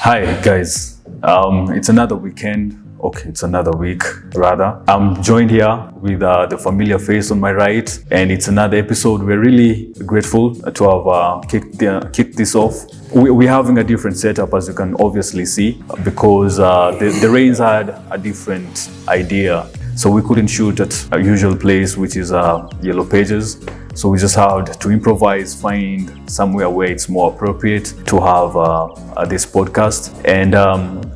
Hi guys, it's another weekend. Okay, it's another week rather. I'm joined here with the familiar face on my right, and it's another episode. We're really grateful to have kicked this off. We're having a different setup, as you can obviously see, because the Rains had a different idea. So we couldn't shoot at our usual place, which is Yellow Pages. So we just had to improvise, find somewhere where it's more appropriate to have this podcast. And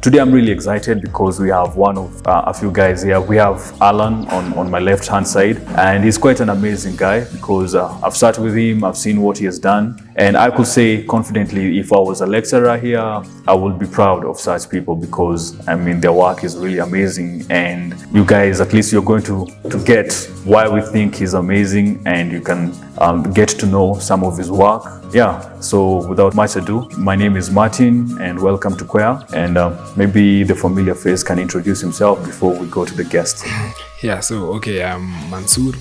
today I'm really excited because we have one of a few guys here. We have Allan on my left hand side, and he's quite an amazing guy because I've sat with him, I've seen what he has done. And I could say confidently, if I was a lecturer here, I would be proud of such people because, I mean, their work is really amazing. And you guys, at least you're going to get why we think he's amazing, and you can get to know some of his work. Yeah, so without much ado, my name is Martin and welcome to CUEA. And maybe the familiar face can introduce himself before we go to the guest. Yeah, so okay, I'm Mansoor.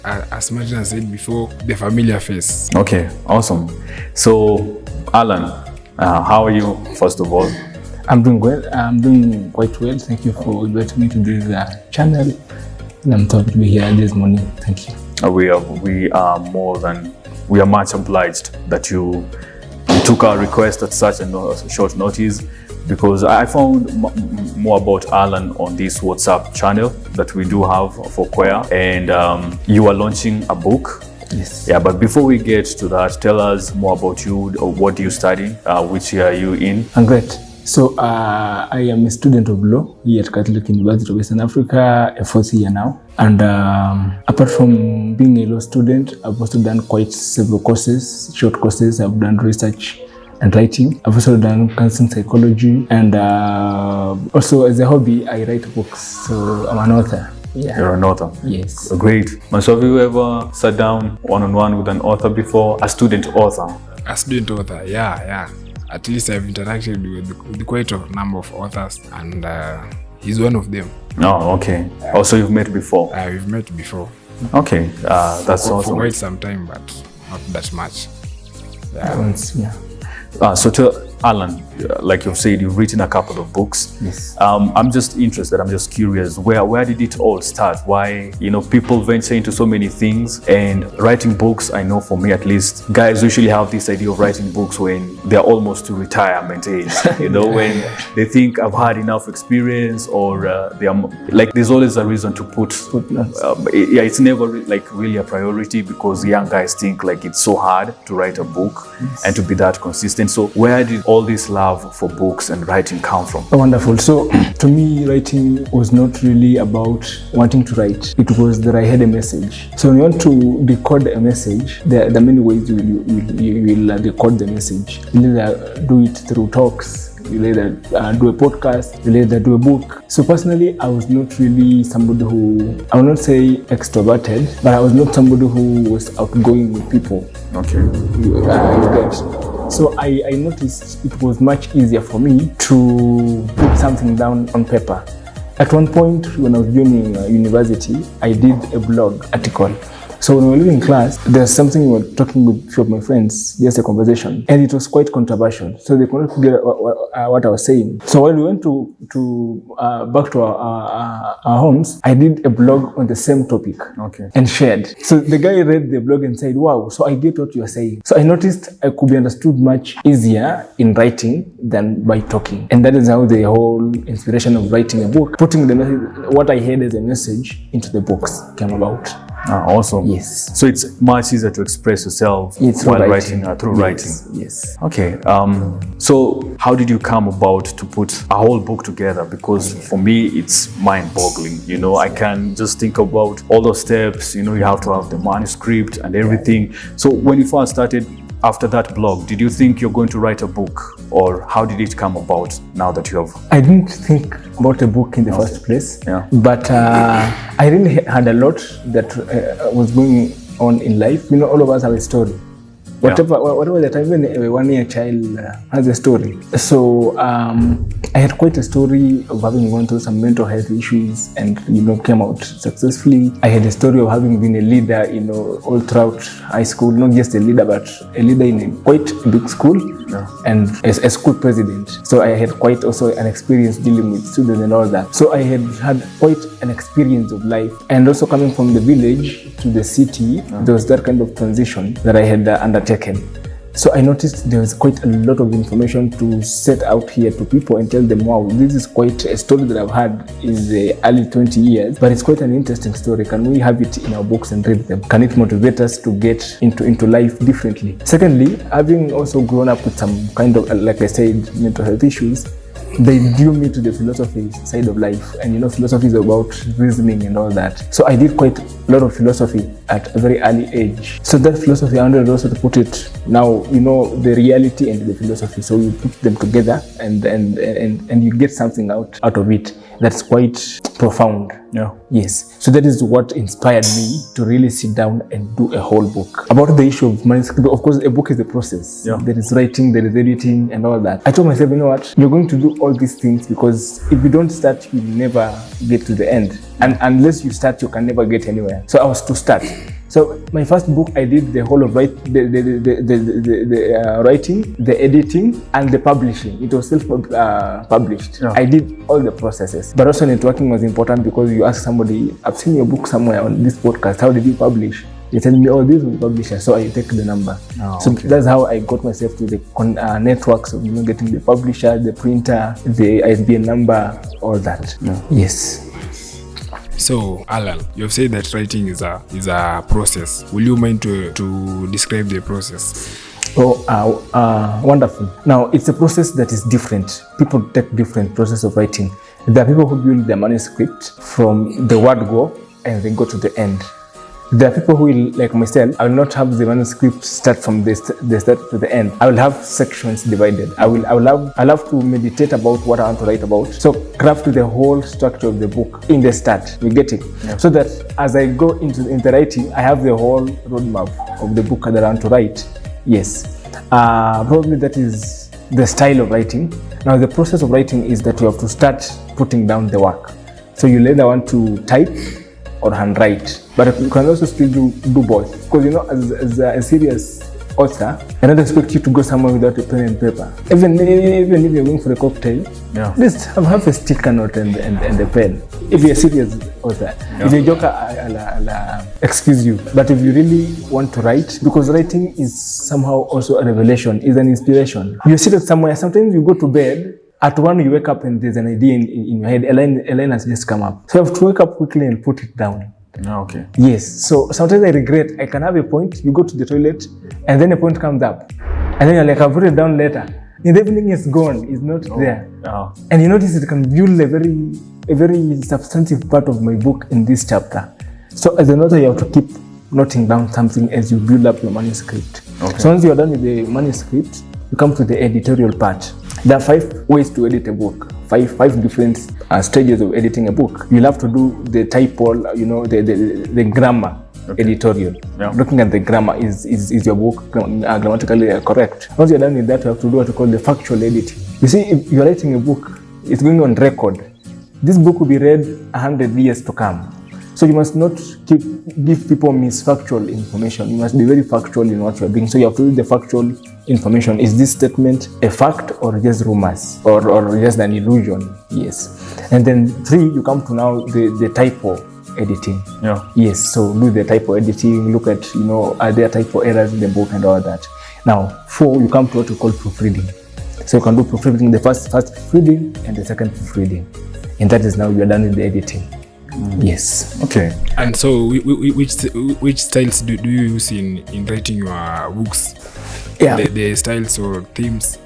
As much as I said before, the familiar face. Okay, awesome. So, Allan, how are you, first of all? I'm doing well. I'm doing quite well. Thank you for inviting me to this channel. And I'm happy to be here this morning. Thank you. We are much obliged that you took our request at such a short notice, because I found more about Allan on this WhatsApp channel that we do have for CUEA, and you are launching a book. Yes. Yeah, but before we get to that, tell us more about you. What do you study? Which year are you in? I'm great. So I am a student of law here at Catholic University of Western Africa, a fourth year now. And apart from being a law student, I've also done quite several courses, short courses. I've done research and writing. I've also done counseling psychology, and also as a hobby, I write books. So I'm an author. Yeah. You're an author? Yes. Great. So have you ever sat down one-on-one with an author before? A student author? A student author, yeah. At least I've interacted with quite a number of authors, and he's one of them. Oh, okay. Also, you've met before? We've met before. Okay, that's awesome. For quite some time, but not that much. Yeah. So to Allan, like you've said, you've written a couple of books. Yes. I'm just interested, I'm just curious, where did it all start? Why, people venture into so many things, and writing books, I know for me at least, guys usually have this idea of writing books when they're almost to retirement age, when they think I've had enough experience, or there's always a reason to put, it's never really a priority, because young guys think like it's so hard to write a book. Yes. And to be that consistent. So where did all this love for books and writing come from? Wonderful. So to me, writing was not really about wanting to write. It was that I had a message. So when you want to decode a message, there are many ways you will decode the message. You either do it through talks, you either do a podcast, you either do a book. So personally, I was not really somebody who, I will not say extroverted, but I was not somebody who was outgoing with people. Okay. You get. So I noticed it was much easier for me to put something down on paper. At one point when I was joining university, I did a blog article. So when we were leaving class, there's something we were talking with a few of my friends, just a conversation, and it was quite controversial. So they couldn't figure out what I was saying. So when we went back to our homes, I did a blog on the same topic. Okay. And shared. So the guy read the blog and said, wow, so I get what you are saying. So I noticed I could be understood much easier in writing than by talking. And that is how the whole inspiration of writing a book, putting the message, what I had as a message into the books came about. Awesome. Yes. So it's much easier to express yourself while writing through writing. Yes. Okay. So how did you come about to put a whole book together? Because for me, it's mind-boggling. I can just think about all those steps. You have to have the manuscript and everything. So when you first started, after that blog, did you think you're going to write a book, or how did it come about now that you have? I didn't think about a book in the first place, but I really had a lot that was going on in life. All of us have a story. Whatever the time, even a 1 year child has a story. So I had quite a story of having gone through some mental health issues and came out successfully. I had a story of having been a leader, all throughout high school, not just a leader, but a leader in a quite big school. And as a school president. So I had quite also an experience dealing with students and all that. So I had quite an experience of life. And also coming from the village to the city, there was that kind of transition that I had undertaken. So I noticed there was quite a lot of information to set out here to people and tell them, wow, this is quite a story that I've had in the early 20 years, but it's quite an interesting story. Can we have it in our books and read them? Can it motivate us to get into life differently? Secondly, having also grown up with some kind of, like I said, mental health issues, they drew me to the philosophy side of life. And philosophy is about reasoning and all that. So I did quite a lot of philosophy at a very early age. So that philosophy, I wanted also to put it now, the reality and the philosophy. So you put them together and you get something out of it that's quite profound. Yeah. Yes. So that is what inspired me to really sit down and do a whole book. About the issue of manuscript, of course, a book is a process. Yeah. There is writing, there is editing and all that. I told myself, you know what, you're going to do all these things because if you don't start, you'll never get to the end. And unless you start, you can never get anywhere. So I was to start. So my first book, I did the whole of writing, the editing, and the publishing. It was self-published. Yeah. I did all the processes. But also networking was important because you ask somebody, I've seen your book somewhere on this podcast, how did you publish? They tell me, oh, this was the publisher, so I take the number. So that's how I got myself to the networks of getting the publisher, the printer, the ISBN number, all that. Yeah. Yes. So, Allan, you've said that writing is a process. Will you mind to describe the process? Oh, wonderful. Now, it's a process that is different. People take different process of writing. There are people who build their manuscript from the word go and they go to the end. There are people who will, like myself, I will not have the manuscript start from the start to the end. I will have sections divided. I'll have to meditate about what I want to write about. So craft the whole structure of the book in the start. You get it? Yeah. So that as I go into the writing, I have the whole roadmap of the book that I want to write. Yes. Probably that is the style of writing. Now the process of writing is that you have to start putting down the work. So you either want to type or handwrite, but you can also still do both, because as a serious author, I don't expect you to go somewhere without a pen and paper. Even if you're going for a cocktail, just have a sticker note and a pen. If you're a serious author, if you're a joker, I'll excuse you. But if you really want to write, because writing is somehow also a revelation, is an inspiration. You sit somewhere, sometimes you go to bed, at 1 you wake up and there's an idea in your head, a line has just come up. So you have to wake up quickly and put it down. Okay. Yes. So sometimes I regret, I can have a point, you go to the toilet, and then a point comes up. And then you're like, I've written it down later. In the evening it's gone, it's not there. And you notice it can build a very substantive part of my book in this chapter. So as an author, you have to keep noting down something as you build up your manuscript. Okay. So once you're done with the manuscript, you come to the editorial part. There are 5 ways to edit a book, five different stages of editing a book. You'll have to do the typo, the grammar editorial. Yeah. Looking at the grammar, is your book grammatically correct? Once you're done with that, you have to do what you call the factual editing. You see, if you're writing a book, it's going on record. This book will be read 100 years to come. So you must not give people misfactual information. You must be very factual in what you're doing. So you have to do the factual information. Is this statement a fact or just rumors or just an illusion? Yes. And then 3, you come to now the typo editing. Yeah. Yes. So do the typo editing. Look at, are there typo errors in the book and all that. Now 4, you come to what we call proofreading. So you can do proofreading, the first proofreading and the second proofreading. And that is now you're done with the editing. Yes. Okay. And so, which styles do you use in writing your books? Yeah. The styles or themes.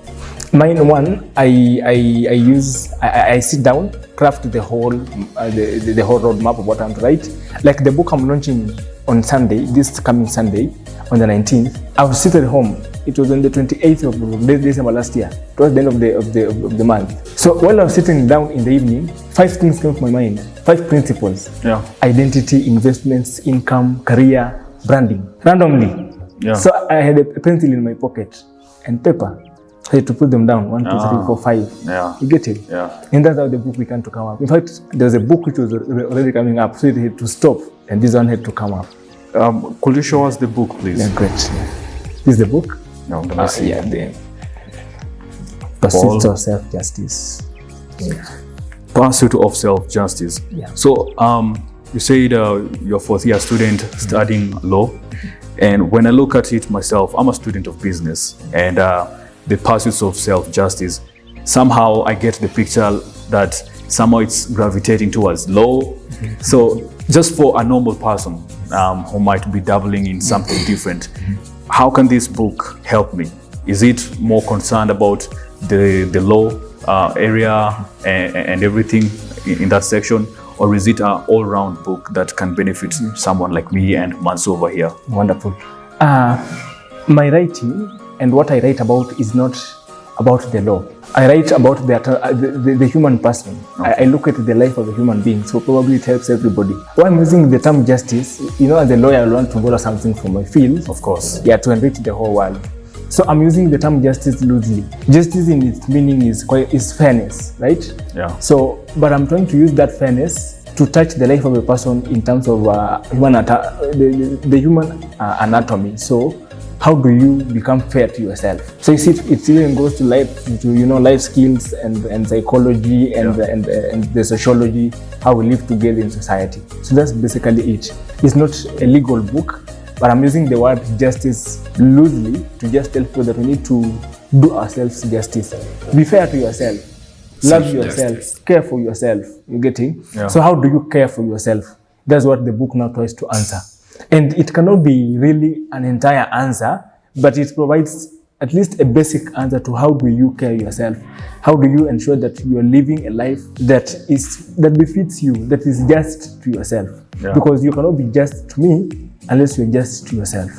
Mine one, I sit down, craft the whole roadmap of what I'm to write. Like the book I'm launching on Sunday, this coming Sunday, on the 19th. I was sitting at home. It was on the 28th of December last year. It was the end of the month. So while I was sitting down in the evening, 5 things came to my mind. 5 principles. Yeah. Identity, investments, income, career, branding. Randomly. Yeah. So I had a pencil in my pocket and paper. I had to put them down, 1, 2, 3, 4, 5. Yeah. You get it? Yeah. And that's how the book began to come up. In fact, there was a book which was already coming up, so it had to stop, and this one had to come up. Could you show us the book, please? Yeah, great. This is the book. No, let me see. Yeah, the Pursuit of Self-Justice. Yeah. Pursuit of Self-Justice. Yeah. So, you said you're a fourth-year student studying law, and when I look at it myself, I'm a student of business, and the pursuit of self-justice, somehow I get the picture that somehow it's gravitating towards law. So, just for a normal person who might be dabbling in something different, how can this book help me? Is it more concerned about the law area and everything in that section, or is it an all-round book that can benefit someone like me and Mansu over here? Wonderful. My writing and what I write about is not about the law. I write about the human person. Okay. I look at the life of a human being, so probably it helps everybody. Why I'm using the term justice, as a lawyer, I want to borrow something from my field. Of course. Yeah, to enrich the whole world. So I'm using the term justice loosely. Justice in its meaning is fairness, right? Yeah. So, but I'm trying to use that fairness to touch the life of a person in terms of the human anatomy. So, how do you become fair to yourself? So you see, it even goes to life, life skills and psychology and the sociology, how we live together in society. So that's basically it. It's not a legal book, but I'm using the word justice loosely to just tell people that we need to do ourselves justice. Be fair to yourself. Love yourself. Care for yourself. You getting? Yeah. So how do you care for yourself? That's what the book now tries to answer. And it cannot be really an entire answer, but it provides at least a basic answer to how do you care yourself? How do you ensure that you are living a life that befits you, that is just to yourself? Yeah. Because you cannot be just to me unless you're just to yourself.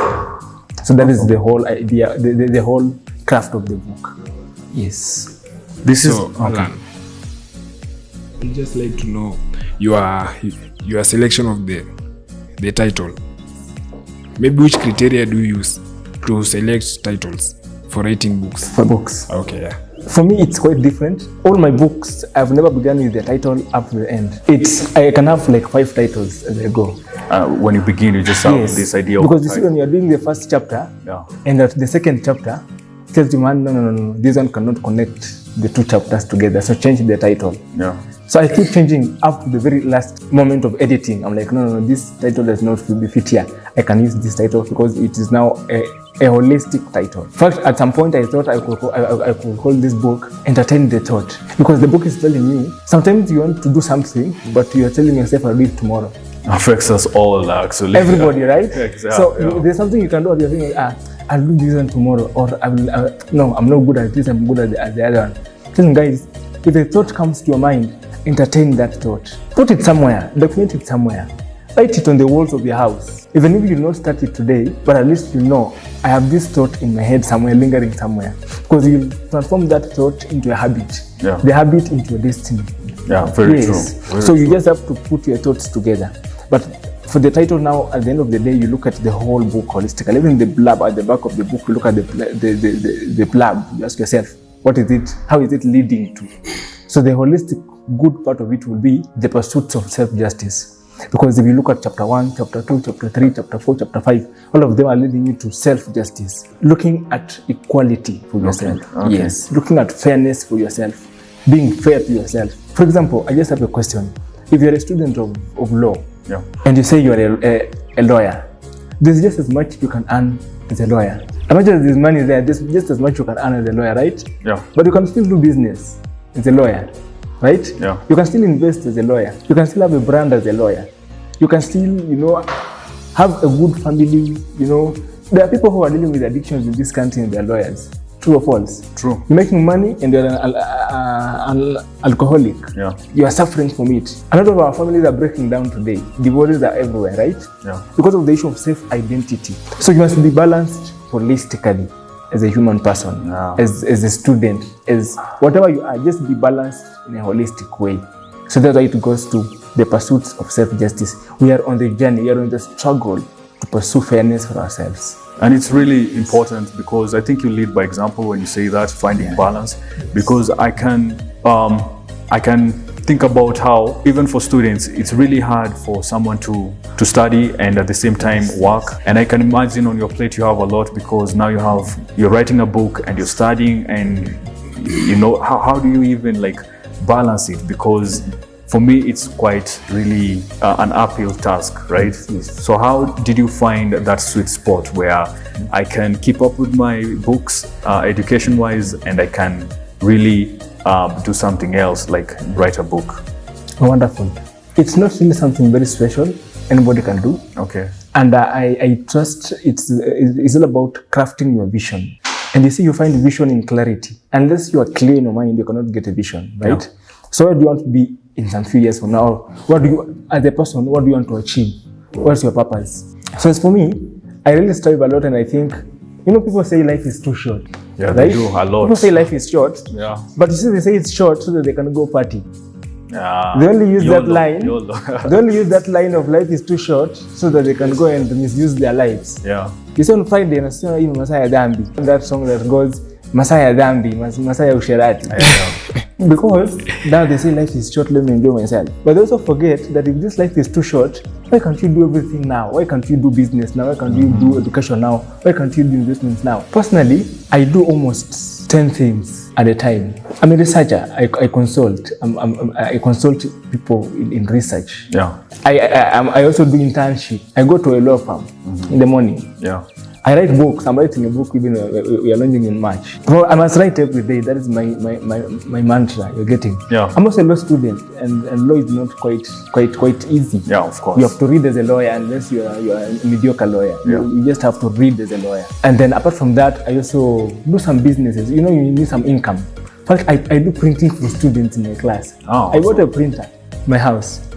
So that is the whole idea, the whole craft of the book. Yes. This is Allan, I'd just like to know your selection of the title. Maybe which criteria do you use to select titles for writing books? For books. Okay, yeah. For me, it's quite different. All my books, I've never begun with the title up to the end. I can have like 5 titles as I go. When you begin, you just have this idea of because you see, when you're doing the first chapter, and at the second chapter, it tells you, man, no, this one cannot connect the 2 chapters together, so change the title. Yeah. So I keep changing up to the very last moment of editing. I'm like, no, this title does not fit here. I can use this title because it is now a holistic title. In fact, at some point I thought I could call this book Entertain the Thought, because the book is telling you, sometimes you want to do something, but you are telling yourself, I'll do it tomorrow. Affects us all, actually. Everybody, right? Exactly. So there's something you can do, you're thinking, I'll do this one tomorrow, or no, I'm not good at this, I'm good at the other one. Listen, guys, if a thought comes to your mind, entertain that thought. Put it somewhere, document it somewhere. Write it on the walls of your house. Even if you do not start it today, but at least you know, I have this thought in my head somewhere, lingering somewhere. Because you transform that thought into a habit. Yeah. The habit into a destiny. Yeah, very true. So you just have to put your thoughts together. But for the title now, at the end of the day, you look at the whole book holistically. Even the blurb at the back of the book, you look at the blurb, you ask yourself, what is it? How is it leading to? So the holistic good part of it will be the pursuit of self-justice. Because if you look at chapter 1, chapter 2, chapter 3, chapter 4, chapter 5, all of them are leading you to self-justice. Looking at equality for yourself. Okay. Yes. Looking at fairness for yourself. Being fair to yourself. For example, I just have a question. If you're a student of law, and you say you're a lawyer, there's just as much you can earn as a lawyer. As much as there's money there, there's just as much you can earn as a lawyer, right? Yeah. But you can still do business as a lawyer, right? Yeah. You can still invest as a lawyer. You can still have a brand as a lawyer. You can still, have a good family, There are people who are dealing with addictions in this country and they're lawyers. True or false? True. You're making money and you're an alcoholic. Yeah. You are suffering from it. A lot of our families are breaking down today. Divorces are everywhere, right? Yeah. Because of the issue of self-identity. So you must be balanced holistically as a human person, as a student, as whatever you are, just be balanced in a holistic way. So that's why it goes to the pursuit of self-justice. We are on the journey, we are on the struggle pursue fairness for ourselves. And it's really important because I think you lead by example when you say that, finding balance, because I can think about how even for students it's really hard for someone to study and at the same time work. And I can imagine on your plate you have a lot, because now you're writing a book and you're studying, and you know how do you even like balance it? Because for me it's quite really an uphill task, right? Yes. So how did you find that sweet spot where I can keep up with my books education wise, and I can really do something else like write a book? Wonderful. It's not really something very special anybody can do. Okay. And I trust it's all about crafting your vision. And you see, you find vision in clarity. Unless you are clear in your mind, you cannot get a vision, right? Yeah. So where do you want to be in some few years from now? What do you, as a person, what do you want to achieve? What's your purpose? So as for me, I really strive a lot, and I think, you know, people say life is too short. Yeah, right? they do a lot. People say life is short. Yeah. But you see, they say it's short so that they can go party. Yeah. They only use that YOLO, line. YOLO. They only use that line of life is too short so that they can go and misuse their lives. Yeah. You see on Friday, and I see even Masaya Dambi. That song that goes, Masaya Dambi, Masaya Usherati. Because now they say life is short, let me enjoy myself. But they also forget that if this life is too short, why can't you do everything now? Why can't you do business now? Why can't you do education now? Why can't you do investments now? Personally, I do almost 10 things at a time. I'm a researcher. I consult. I consult people in research. Yeah. I also do internship. I go to a law firm in the morning. Yeah. I write books. I'm writing a book even we are launching in March. Well, I must write every day. That is my mantra. You're getting. Yeah. I'm also a law student, and law is not quite easy. Yeah, of course. You have to read as a lawyer unless you are a mediocre lawyer. Yeah. You just have to read as a lawyer. And then apart from that, I also do some businesses. You know, you need some income. In fact, I do printing for students in my class. Oh, I bought a printer in my house.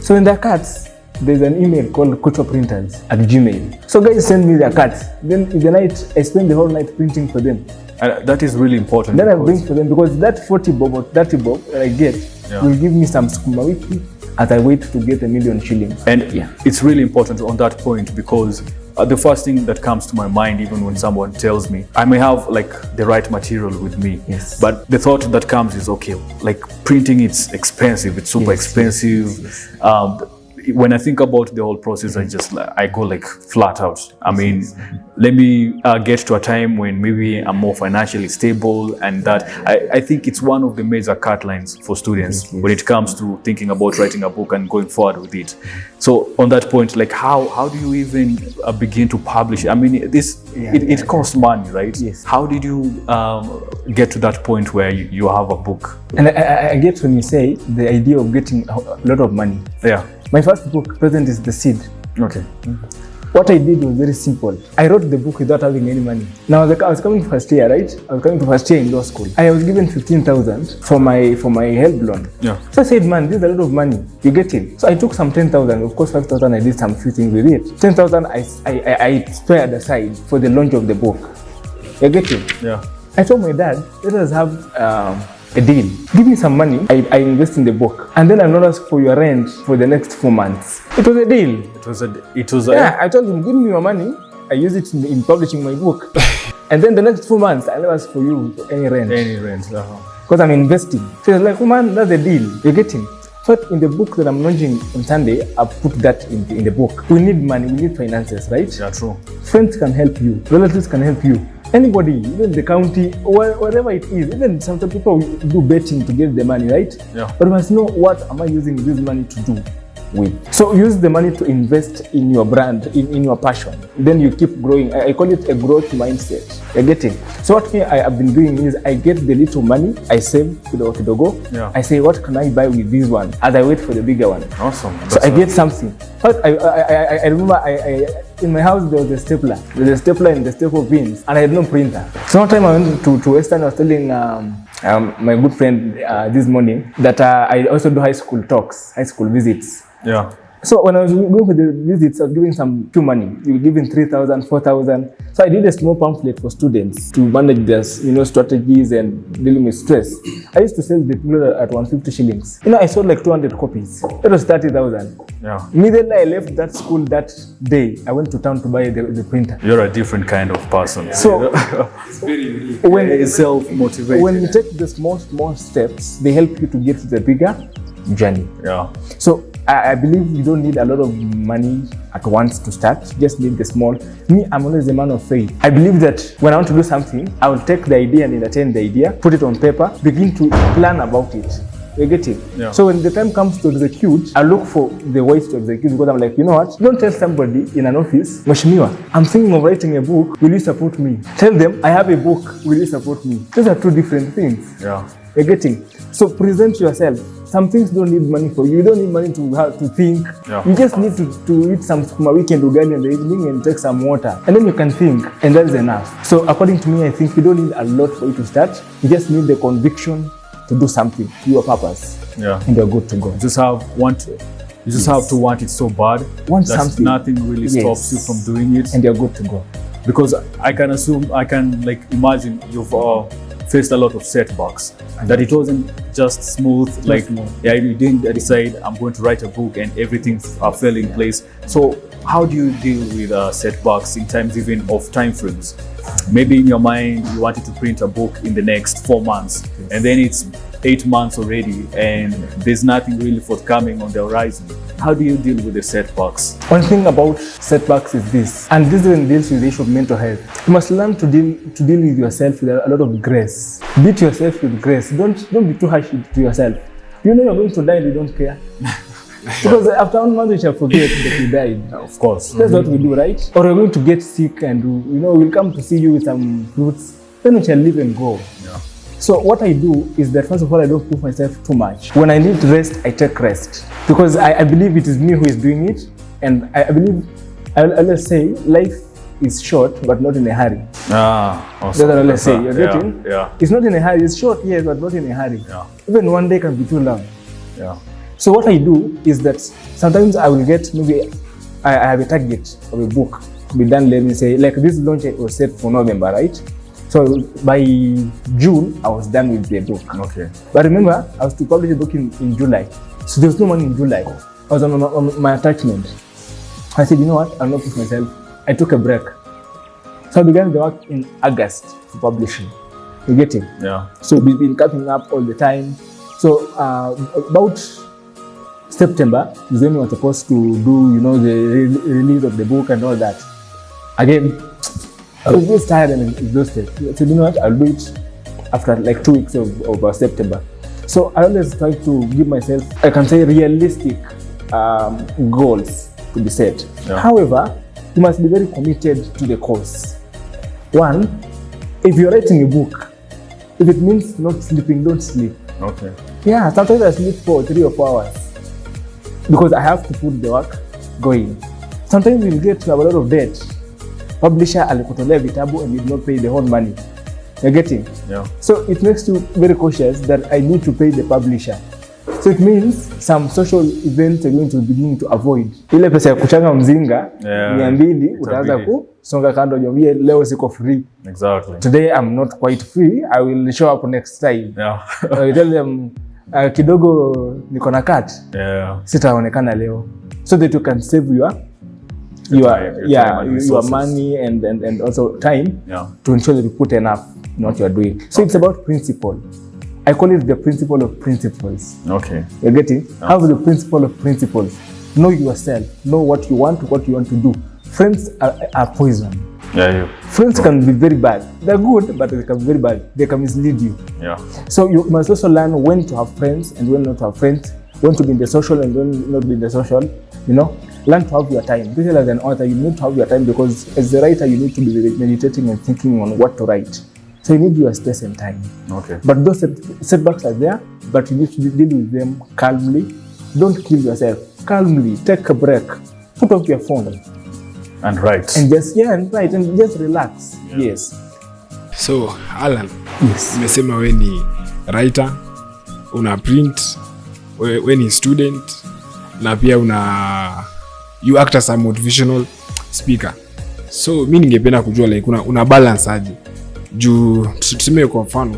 So in their cards, there's an email called kuchwaprinters@gmail. So guys send me their cards. Then in the night, I spend the whole night printing for them. And that is really important. Then I bring for them, because that 40 bob or 30 bob that I get will give me some sukuma wiki as I wait to get 1 million shillings. And it's really important on that point, because the first thing that comes to my mind, even when someone tells me, I may have like the right material with me, Yes. but the thought that comes is, okay, like printing, it's expensive, it's super expensive. Yes. When I think about the whole process, I go like flat out. I mean, let me get to a time when maybe I'm more financially stable, and that I think it's one of the major cut lines for students when it comes to thinking about writing a book and going forward with it. So on that point, like how do you even begin to publish it? I mean, it costs money, right? Yes. How did you get to that point where you have a book? And I get when you say the idea of getting a lot of money. Yeah. My first book, Present is the Seed. Okay. What I did was very simple. I wrote the book without having any money. Now I was coming to first year, right? I was coming to first year in law school. I was given 15,000 for my help loan. Yeah. So I said, man, this is a lot of money. You get it? So I took some 10,000. Of course, 5,000 I did some few things with it. 10,000 I spared aside for the launch of the book. You get it? Yeah. I told my dad, let us have a deal. Give me some money, I invest in the book, and then I'll not ask for your rent for the next 4 months. It was a deal. It was a Yeah, I told him, give me your money, I use it in publishing my book. And then the next 4 months, I'll never ask for you for any rent. Because I'm investing. So he's like, oh man, that's a deal. You're getting. So in the book that I'm launching on Sunday, I've put that in the book. We need money, we need finances, right? Yeah, true. Friends can help you, relatives can help you. Anybody, even the county, whatever it is, even some people do betting to get the money, right? Yeah. But you must know, what am I using this money to do with? So use the money to invest in your brand, in your passion. Then you keep growing. I call it a growth mindset. You're getting. So what I have been doing is I get the little money, I save to the go. Yeah. I say, what can I buy with this one? As I wait for the bigger one. Awesome. So I get something. But I remember in my house there was a stapler. There was a stapler and the staple pins, and I had no printer. So one time I went to Western. I was telling my good friend this morning that I also do high school talks, high school visits. Yeah. So when I was going for the visits, I was giving some few money. You were giving 3,000, 4,000. So I did a small pamphlet for students to manage their, strategies and dealing with stress. I used to sell the people at 150 shillings. I sold like 200 copies. That was 30,000. Yeah. Immediately I left that school that day. I went to town to buy the printer. You're a different kind of person. So when it's self-motivated. When you take the small steps, they help you to get to the bigger journey. Yeah. So I believe you don't need a lot of money at once to start. You just need the small. Me, I'm always a man of faith. I believe that when I want to do something, I will take the idea and entertain the idea, put it on paper, begin to plan about it. You get it? Yeah. So when the time comes to execute, I look for the ways to execute because I'm like, you know what? Don't tell somebody in an office, Mheshimiwa, I'm thinking of writing a book. Will you support me? Tell them, I have a book. Will you support me? Those are two different things. Yeah. You're getting? So present yourself. Some things don't need money for you. You don't need money to have to think. Yeah. You just need to eat some weekend ugali in the evening and take some water. And then you can think. And that's enough. So according to me, I think you don't need a lot for you to start. You just need the conviction to do something, your purpose. Yeah. And you're good to go. You just have to want it so bad. Want that something. Nothing really stops you from doing it. And you're good to go. Because I can imagine you've faced a lot of setbacks. That it wasn't just smooth, you didn't decide I'm going to write a book and everything fell in place. So how do you deal with setbacks in times even of time frames? Maybe in your mind you wanted to print a book in the next 4 months, and then it's 8 months already and there's nothing really forthcoming on the horizon. How do you deal with the setbacks? One thing about setbacks is this, and this even deals with the issue of mental health. You must learn to deal with yourself with a lot of grace. Beat yourself with grace. Don't be too harsh to yourself. You know you're going to die and you don't care. Because after 1 month you shall forget that you died. Of course. That's what we do, right? Or you're going to get sick and we'll come to see you with some fruits. Then we shall live and go. Yeah. So what I do is that first of all, I don't push myself too much. When I need rest, I take rest. Because I believe it is me who is doing it. And I believe, I'll always say, life is short, but not in a hurry. Awesome. That's what I always say. You're getting? Yeah. It's not in a hurry. It's short, yes, but not in a hurry. Yeah. Even 1 day can be too long. Yeah. So what I do is that sometimes I will get, maybe I have a target of a book to be done, let me say, like this launch was set for November, right? So by June, I was done with the book. Okay. But remember, I was to publish the book in July. So there was no money in July. I was on my attachment. I said, you know what, I'll not push myself. I took a break. So I began the work in August for publishing. You get it? Yeah. So we've been cutting up all the time. So about September is when we were supposed to do, the release of the book and all that. Again, I was just tired and exhausted. So you know what, I'll do it after like 2 weeks of September. So I always try to give myself, I can say, realistic goals to be set. Yeah. However, you must be very committed to the cause. One, if you're writing a book, if it means not sleeping, don't sleep. Okay. Yeah, sometimes I sleep for 3 or 4 hours because I have to put the work going. Sometimes you'll get to have a lot of debt. Publisher alikutolea vitabu and did not pay the whole money. You're getting? Yeah. So it makes you very cautious that I need to pay the publisher. So it means some social events are going to begin to avoid. Ile pesa ya kuchanga mzinga 200 utaanza kusonga kando, jambie leo siko free. Exactly. Today I'm not quite free. I will show up next time. Yeah. I tell them kidogo niko na cut. Yeah. Sitaonekana leo. So that you can save your money and also time to ensure that you put enough in what you are doing. So it's about principle. I call it the principle of principles. Okay. You're getting? Have the principle of principles. Know yourself. Know what you want to do. Friends are poison. Yeah. Friends can be very bad. They're good, but they can be very bad. They can mislead you. Yeah. So you must also learn when to have friends and when not to have friends. When to be in the social and when not be in the social. Learn to have your time. Especially as an author, you need to have your time because as a writer, you need to be meditating and thinking on what to write. So you need your space and time. Okay. But those setbacks are there, but you need to deal with them calmly. Don't kill yourself. Calmly, take a break. Put off your phone. And write. And just write and just relax. Yeah. Yes. So, Allan, yes. Umesema we ni writer, una print, we ni student. na pia you act as a motivational speaker. So mi ningependa kujua like una balance aje juu tuseme kwa mfano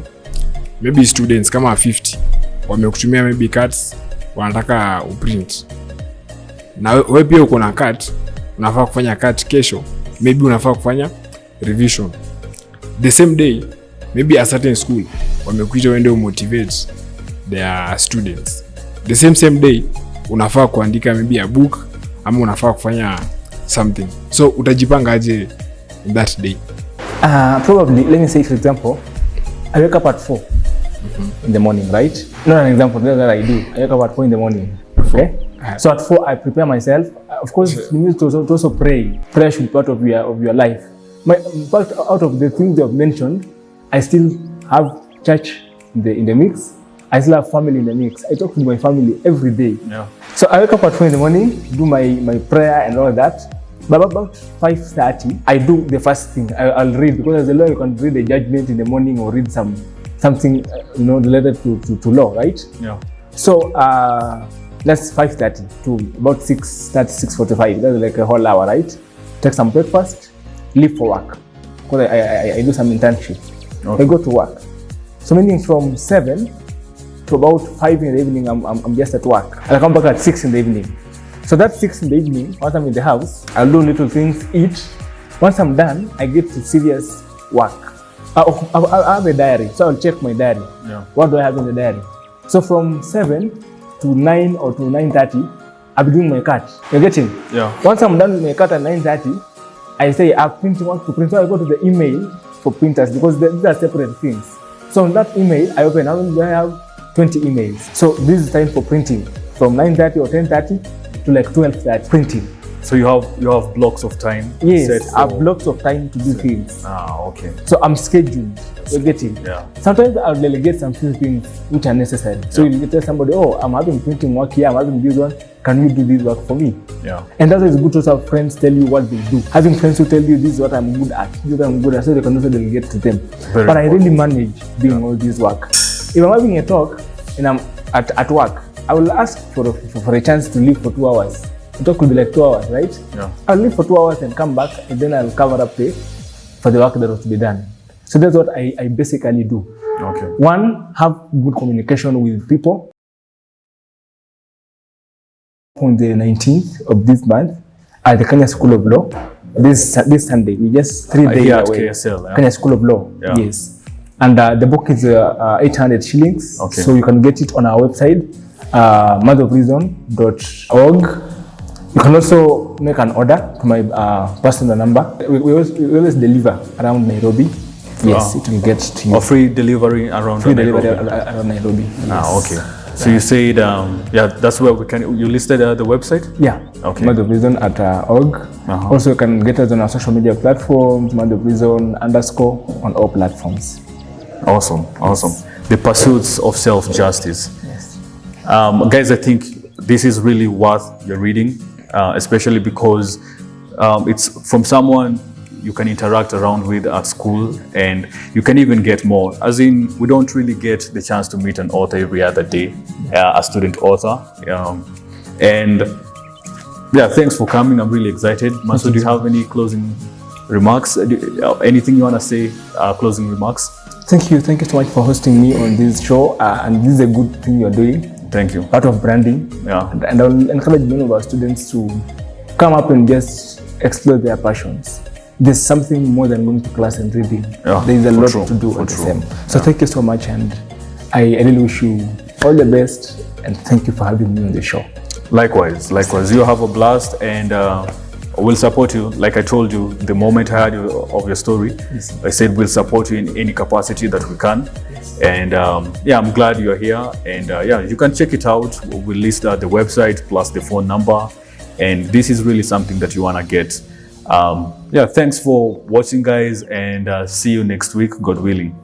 maybe students kama 50 wamekutumia maybe cards wanataka uprint, na wewe pia uko na card, unafaa kufanya card kesho, maybe unafaa kufanya revision the same day. Maybe a certain school wamekuita uende motivate their students the same day, unafaa kuandika maybe a book ama unafaa kufanya something. So utajipanga aje in that day? Probably, let me say for example, I wake up at 4 in the morning, right? Not an example, that's what I do. I wake up at 4 in the morning, okay? So at 4 I prepare myself. Of course, you need to also pray. Prayer should be part of your life. But out of the things you have mentioned, I still have church in the mix. I still have family in the mix. I talk to my family every day. Yeah. So I wake up at 4 in the morning, do my prayer and all that. But about 5:30, I do the first thing. I'll read, because as a lawyer you can read a judgment in the morning or read something related to law, right? Yeah. So that's 5:30 to about 6:30, 6:45. That's like a whole hour, right? Take some breakfast, leave for work, because I do some internship. Okay. I go to work. So meaning from 7 to about 5 in the evening, I'm just at work. I'll come back at 6 in the evening. So that's 6 in the evening. Once I'm in the house, I'll do little things, eat. Once I'm done, I get to serious work. I have a diary, so I'll check my diary. Yeah. What do I have in the diary? So from 7 to 9 or to 9:30, I'll be doing my cut. You're getting? Yeah. Once I'm done with my cut at 9:30, I say I have printing work to print. So I go to the email for printers, because these are separate things. So on that email, I open. How many do I have? 20 emails. So this is time for printing from 9:30 or 10:30 to like 12:30 printing. So you have blocks of time. Yes, set I have blocks of time to do things. Okay. So I'm scheduled. You're getting? Yeah. Sometimes I'll delegate some few things which are necessary. So you tell somebody, oh, I'm having printing work here, I'm having this one. Can you do this work for me? Yeah. And that's why it's good to have friends tell you what they do. Having friends who tell you this is what I'm good at, this is what I'm good at, so they can also delegate to them. But I really manage doing all this work. If I'm having a talk and I'm at work, I will ask for a chance to leave for 2 hours. The talk could be like 2 hours, right? Yeah. I'll leave for 2 hours and come back, and then I'll cover up for the work that was to be done. So that's what I basically do. Okay. One, have good communication with people. On the 19th of this month at the Kenya School of Law, this Sunday, we just 3 days Here at away. KSL, yeah? Kenya School of Law, Yeah. yes. And the book is 800 shillings. Okay. So you can get it on our website, motherprison.org. You can also make an order to my personal number. We always deliver around Nairobi. Yes, Wow. it will get to you. Or free delivery around Free Nairobi. delivery around Nairobi. Yes. Okay. So you said, that's where you listed the website? Yeah. Okay. Motherprison.org. Also, you can get us on our social media platforms, motherprison_ on all platforms. Awesome. The pursuits of self-justice. Yes. Guys, I think this is really worth your reading, especially because it's from someone you can interact around with at school, and you can even get more. As in, we don't really get the chance to meet an author every other day, a student author. And yeah, thanks for coming. I'm really excited. Maso, do you have any closing remarks? Anything you want to say, closing remarks? Thank you so much for hosting me on this show, and this is a good thing you're doing. Thank you. Part of branding. Yeah. And I'll encourage many of our students to come up and just explore their passions. There's something more than going to class and reading. Yeah, there's a lot true, to do for at the true. same. So thank you so much, and I really wish you all the best, and thank you for having me on the show. Likewise. You have a blast, and we'll support you. Like I told you, the moment I heard of your story, Yes. I said we'll support you in any capacity that we can. Yes. And I'm glad you're here. And you can check it out. We'll list the website plus the phone number. And this is really something that you want to get. Thanks for watching, guys, and see you next week, God willing.